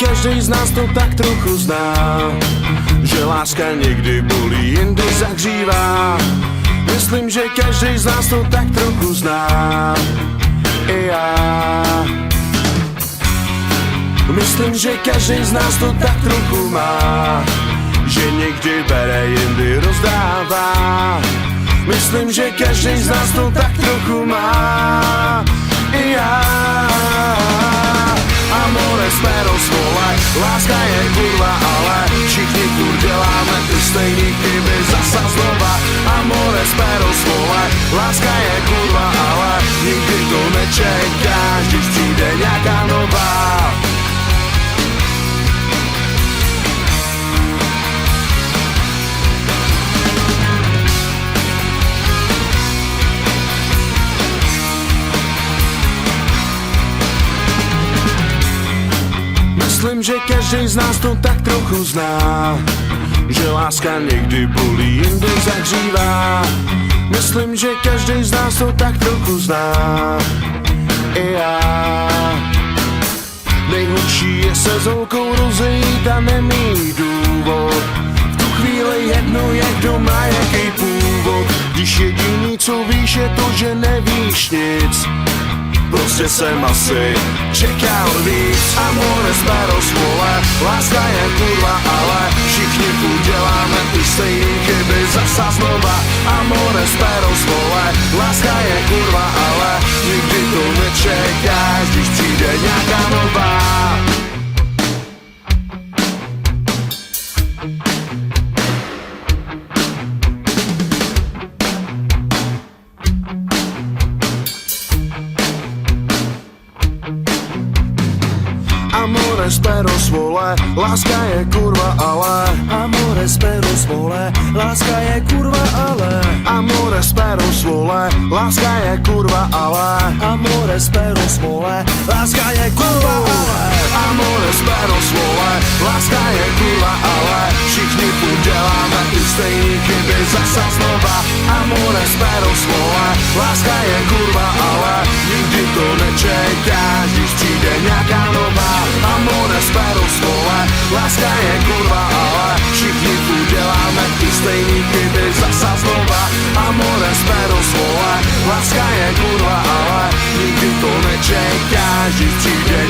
každý z nás to tak trochu zná, že láska někdy bolí, jindy zahřívá. Myslím, že každý z nás to tak trochu zná, i já. Myslím, že každý z nás to tak trochu má, že někdy bere, jindy rozdává. Myslím, že každý z nás to tak trochu má, i já. Amores perros, vole, láska je kurva, ale všichni furt děláme ty stejný chyby zasa znova. Amores perros, vole, láska je kurva, ale nikdy to nečekáš, když přijde nějaká nová. Myslím, že každý z nás to tak trochu zná, že láska někdy bolí, jindy zahřívá. Myslím, že každý z nás to tak trochu zná, i já. Nejhorší je se s holkou rozejít a nemít důvod. V tu chvíli jedno je, kdo má jaký původ. Když jediný, co víš, je to, že nevíš nic. Prostě jsem asi čekal víc. Amores perros, vole, láska je kurva, ale všichni furt děláme ty stejný chyby zasa znova. Amores perros, vole, láska je kurva, ale nikdy to nečekáš, když přijde nějaká nová. Amores perros, vole, láska je kurva, ale Amores perros, vole, láska je kurva, ale Amores perros, vole, láska je kurva, ale Amores perros, vole, láska je kurva, ale Amores perros, vole, láska je kurva, ale všichni furt děláme ty stejný chyby zasa znova. Amores perros, vole, láska je kurva, ale nikdy to nečekáš, když přijde nějaká nová. Amores perros, vole, láska je kurva, ale všichni furt děláme ty stejný chyby zasa znova. Amores perros, vole, láska je kurva, ale nikdy to nečekáš, když přijde